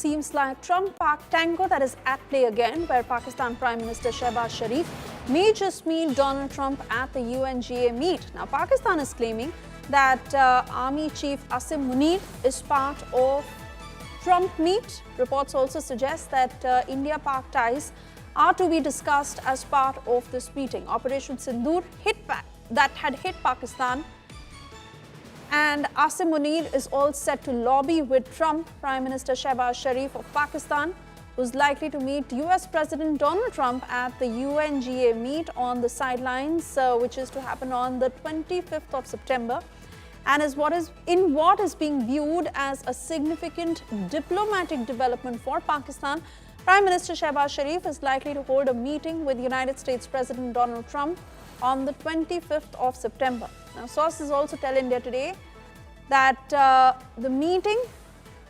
seems like Trump-Pak Tango that is at play again, where Pakistan Prime Minister Shahbaz Sharif may just meet Donald Trump at the UNGA meet. Now, Pakistan is claiming that Army Chief Asim Munir is part of Trump meet. Reports also suggest that India-Pak ties are to be discussed as part of this meeting. Operation Sindoor that had hit Pakistan, and Asim Munir is all set to lobby with Trump. Prime Minister Shahbaz Sharif of Pakistan was likely to meet US President Donald Trump at the UNGA meet on the sidelines, which is to happen on the 25th of September, and is what is being viewed as a significant diplomatic development for Pakistan. Prime Minister Shahbaz Sharif is likely to hold a meeting with United States President Donald Trump on the 25th of September. Now, sources also tell India Today that the meeting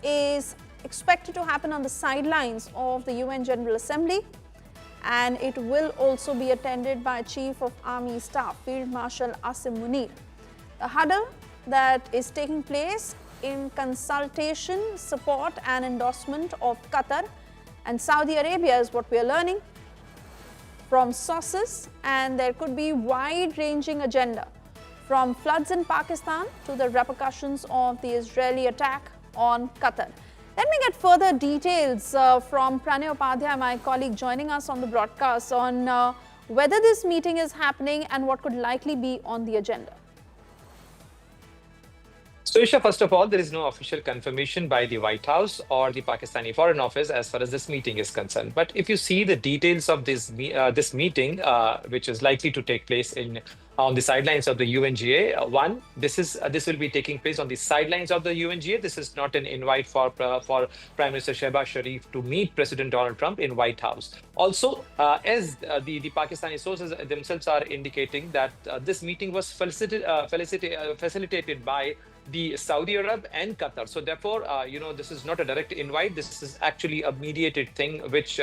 is expected to happen on the sidelines of the UN General Assembly, and it will also be attended by Chief of Army Staff, Field Marshal Asim Munir. The huddle that is taking place in consultation, support and endorsement of Qatar and Saudi Arabia is what we are learning from sources, and there could be wide-ranging agenda from floods in Pakistan to the repercussions of the Israeli attack on Qatar. Let me get further details from Pranay Upadhyay, my colleague joining us on the broadcast, on whether this meeting is happening and what could likely be on the agenda. So, Isha, first of all, there is no official confirmation by the White House or the Pakistani Foreign Office as far as this meeting is concerned. But if you see the details of this meeting, which is likely to take place on the sidelines of the UNGA, this will be taking place on the sidelines of the UNGA. This is not an invite for Prime Minister Shahbaz Sharif to meet President Donald Trump in White House. Also, as the Pakistani sources themselves are indicating that this meeting was facilitated by the Saudi Arab and Qatar. So therefore, this is not a direct invite. This is actually a mediated thing, which,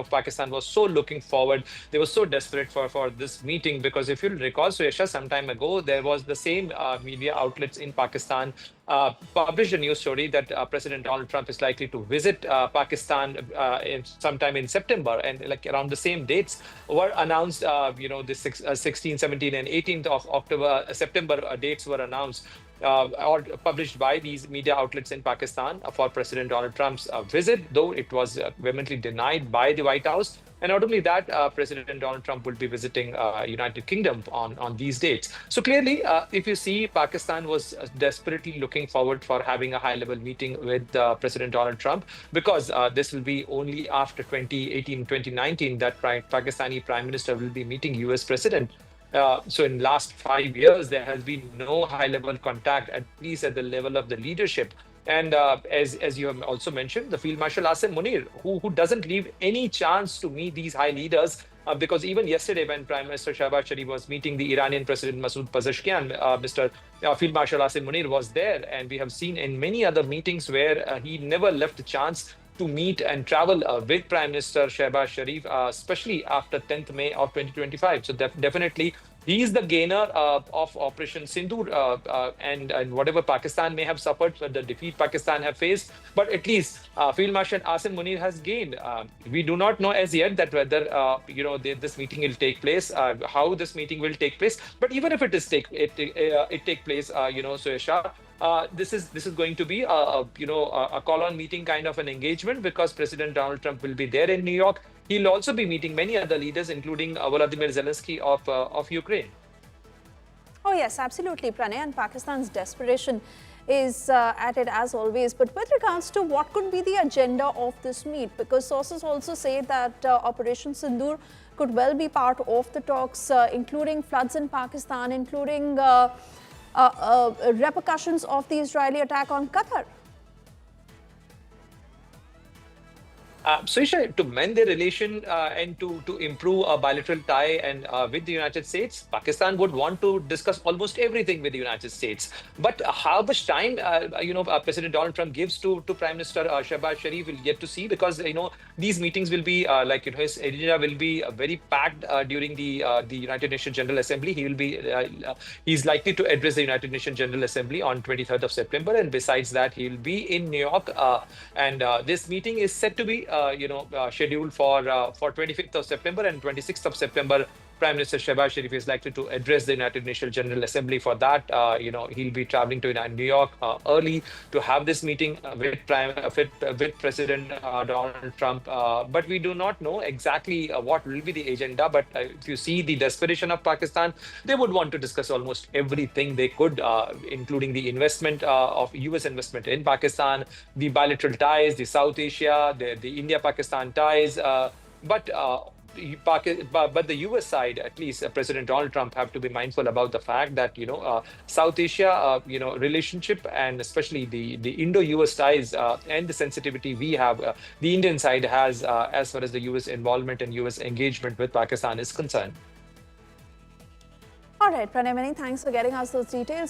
Pakistan was so looking forward. They were so desperate for this meeting, because if you'll recall, Suesha, some time ago, there was the same media outlets in Pakistan published a news story that President Donald Trump is likely to visit Pakistan sometime in September, and like around the same dates were announced. The 16, 17 and 18th of September dates were announced or published by these media outlets in Pakistan for President Donald Trump's visit, though it was vehemently denied by the White House. And not only that, President Donald Trump will be visiting United Kingdom on these dates. So clearly, if you see, Pakistan was desperately looking forward for having a high-level meeting with President Donald Trump, because this will be only after 2018, 2019 that Pakistani Prime Minister will be meeting US President. So in last 5 years, there has been no high-level contact, at least at the level of the leadership. And as you have also mentioned, the Field Marshal Asim Munir, who doesn't leave any chance to meet these high leaders, because even yesterday when Prime Minister Shahbaz Sharif was meeting the Iranian President Masoud Pezeshkian, Mr. Field Marshal Asim Munir was there. And we have seen in many other meetings where he never left a chance to meet and travel with Prime Minister Shahbaz Sharif, especially after 10th May of 2025. So definitely, he is the gainer of Operation Sindoor and whatever Pakistan may have suffered, the defeat Pakistan have faced. But at least Field Marshal Asim Munir has gained. We do not know as yet that whether this meeting will take place, how this meeting will take place. But even if it take place, Suesha, this is going to be a call-on meeting kind of an engagement, because President Donald Trump will be there in New York. He'll also be meeting many other leaders, including Volodymyr Zelensky of Ukraine. Oh yes, absolutely, Pranay. And Pakistan's desperation is at it as always. But with regards to what could be the agenda of this meet, because sources also say that Operation Sindoor could well be part of the talks, including floods in Pakistan, including repercussions of the Israeli attack on Qatar. So, Isha, to mend their relation and to improve a bilateral tie and with the United States, Pakistan would want to discuss almost everything with the United States. But how much time, President Donald Trump gives to Prime Minister Shahbaz Sharif will get to see, because these meetings will be his agenda will be very packed during the United Nations General Assembly. He's likely to address the United Nations General Assembly on 23rd of September, and besides that, he will be in New York. And this meeting is set to be, scheduled for 25th of September and 26th of September. Prime Minister Shahbaz Sharif is likely to address the United Nations General Assembly. For that, he'll be traveling to New York early to have this meeting with President Donald Trump. But we do not know exactly what will be the agenda. But if you see the desperation of Pakistan, they would want to discuss almost everything they could, including the investment of US investment in Pakistan, the bilateral ties, the South Asia, the India-Pakistan ties. But but the US side, at least President Donald Trump, have to be mindful about the fact that South Asia relationship, and especially the Indo-US ties and the sensitivity we have, the Indian side has as far as the US involvement and US engagement with Pakistan is concerned. All right, Pranay, many thanks for getting us those details.